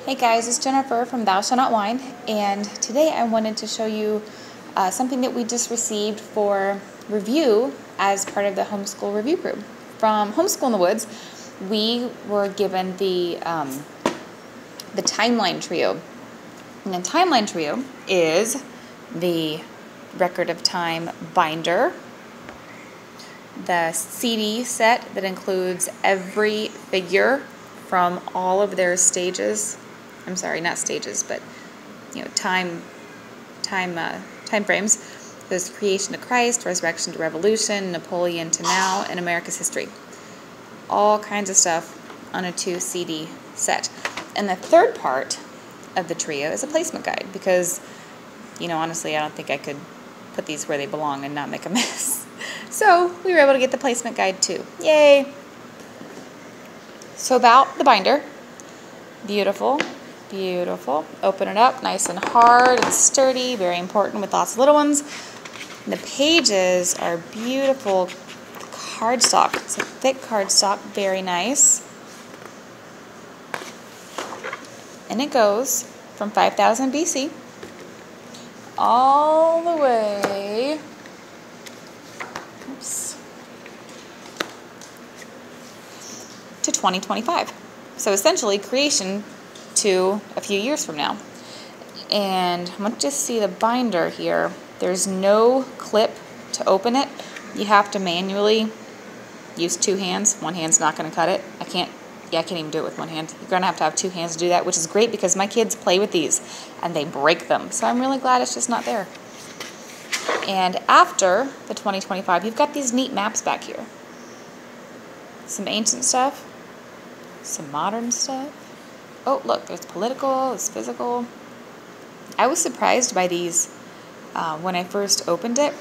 Hey guys, it's Jennifer from Thou Shall Not Whine, and today I wanted to show you something that we just received for review as part of the homeschool review group. From Homeschool in the Woods, we were given the Timeline Trio. And the Timeline Trio is the Record of Time binder, the CD set that includes every figure from all of their stages. I'm sorry, not stages, but time frames. There's creation to Christ, resurrection to revolution, Napoleon to now, and America's history. All kinds of stuff on a 2 CD set. And the third part of the trio is a placement guide because, honestly, I don't think I could put these where they belong and not make a mess. So we were able to get the placement guide too. Yay! So about the binder, beautiful. Beautiful. Open it up, nice and hard and sturdy, very important with lots of little ones. And the pages are beautiful cardstock. It's a thick cardstock, very nice. And it goes from 5000 BC all the way to 2025. So essentially creation to a few years from now. And I want to just see the binder here. There's no clip to open it. You have to manually use 2 hands. One hand's not going to cut it. I can't even do it with one hand. You're going to have 2 hands to do that, which is great because my kids play with these and they break them. So I'm really glad it's just not there. And after the 2025, you've got these neat maps back here. Some ancient stuff, some modern stuff. Oh, look, there's political, there's physical. I was surprised by these when I first opened it.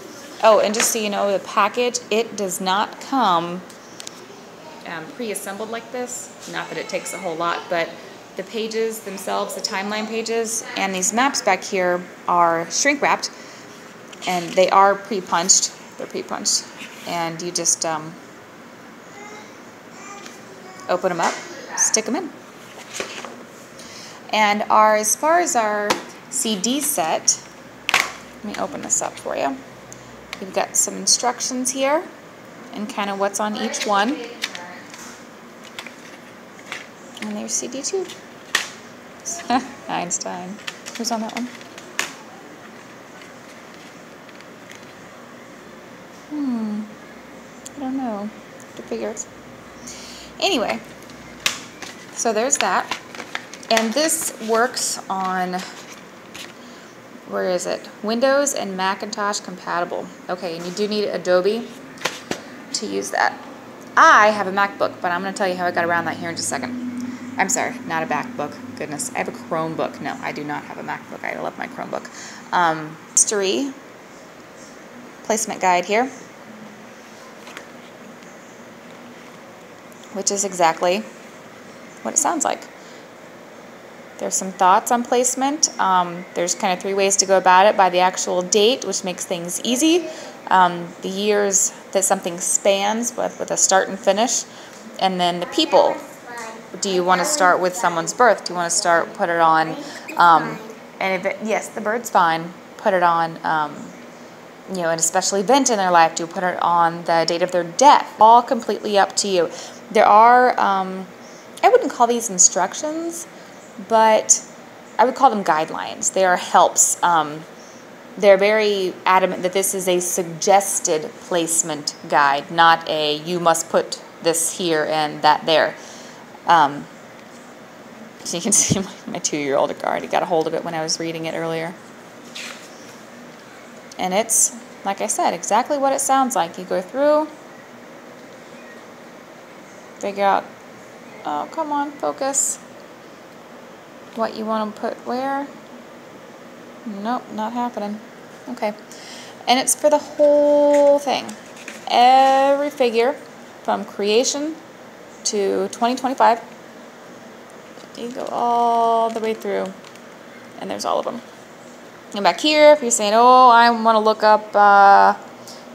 Oh, and just so you know, the package, it does not come pre-assembled like this. Not that it takes a whole lot, but the pages themselves, the timeline pages, and these maps back here are shrink-wrapped, and they are pre-punched. They're pre-punched. And you just open them up, stick them in. And as far as our CD set, let me open this up for you. You've got some instructions here and kind of what's on each one. And there's CD 2. Einstein. Who's on that one? I don't know. Have to figure it. Anyway, so there's that. And this works on, where is it? Windows and Macintosh compatible. Okay, and you do need Adobe to use that. I have a MacBook, but I'm going to tell you how I got around that here in just a second. I'm sorry, not a MacBook. Goodness, I have a Chromebook. No, I do not have a MacBook. I love my Chromebook. History placement guide here, which is exactly what it sounds like. There's some thoughts on placement. There's kind of 3 ways to go about it: by the actual date, which makes things easy, the years that something spans with a start and finish, and then the people. Do you want to start with someone's birth? Do you want to put it on, and yes, the bird's fine, put it on, an special event in their life? Do you put it on the date of their death? All completely up to you. There are, I wouldn't call these instructions, but I would call them guidelines. They are helps. They're very adamant that this is a suggested placement guide, not a you must put this here and that there. So you can see my 2-year-old already got a hold of it when I was reading it earlier. And it's, like I said, exactly what it sounds like. You go through, figure out, oh, come on, focus, what you want to put where. Nope, not happening. Okay. And it's for the whole thing. Every figure from creation to 2025. You go all the way through, and there's all of them. And back here, if you're saying, oh, I want to look up, I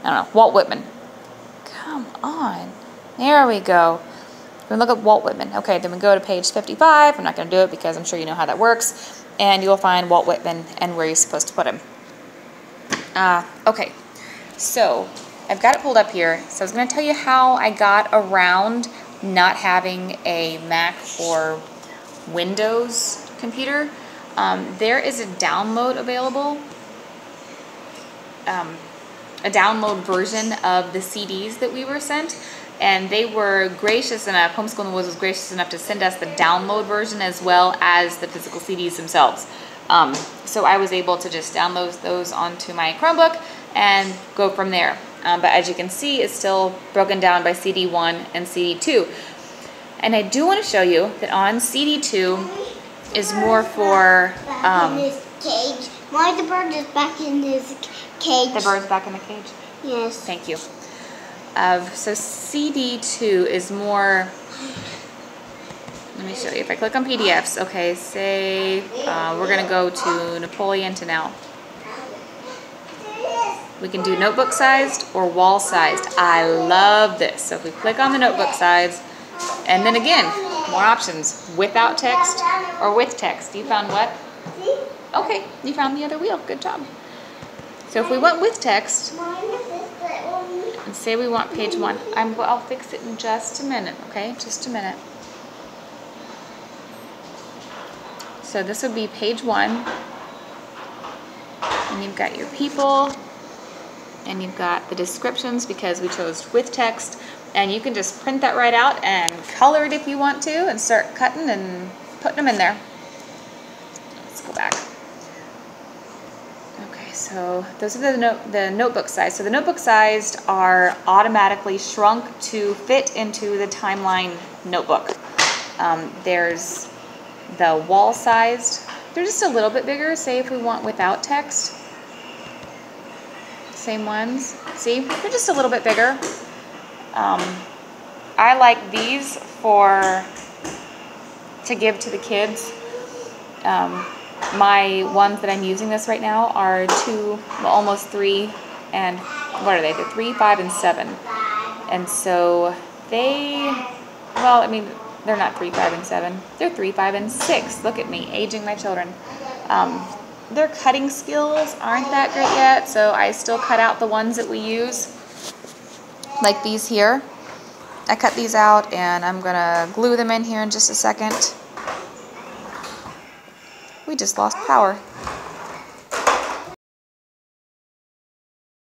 don't know, Walt Whitman. Come on. There we go. We look at Walt Whitman. Okay, then we go to page 55. I'm not going to do it because I'm sure you know how that works. And you'll find Walt Whitman and where you're supposed to put him. Okay, so I've got it pulled up here. So I was going to tell you how I got around not having a Mac or Windows computer. There is a download available, a download version of the CDs that we were sent, and they were gracious enough, Homeschool in the Woods was gracious enough to send us the download version as well as the physical CDs themselves. So I was able to just download those onto my Chromebook and go from there. But as you can see, it's still broken down by CD1 and CD2. And I do want to show you that on CD2 is more for... in his cage. Why the bird is back in his cage? The bird's back in the cage? Yes. Thank you. So CD2 is more... Let me show you. If I click on PDFs, okay, say we're going to go to Napoleon to now. We can do notebook sized or wall sized. I love this. So if we click on the notebook size, and then again, more options, without text or with text. You found what? Okay, you found the other wheel. Good job. So if we went with text, and say we want page 1, I'll fix it in just a minute, okay? Just a minute. So this would be page 1, and you've got your people, and you've got the descriptions because we chose with text, and you can just print that right out and color it if you want to and start cutting and putting them in there. Let's go back. Okay, so those are the notebook size. So the notebook sized are automatically shrunk to fit into the timeline notebook. There's the wall sized. They're just a little bit bigger, say if we want without text. Same ones. See, they're just a little bit bigger. I like these to give to the kids. My ones that I'm using this right now are 2, well, almost 3, and what are they? They're 3, 5, and 7. And so they, well, I mean, they're not 3, 5, and 7. They're 3, 5, and 6. Look at me, aging my children. Their cutting skills aren't that great yet, so I still cut out the ones that we use, like these here. I cut these out, and I'm going to glue them in here in just a second. We just lost power.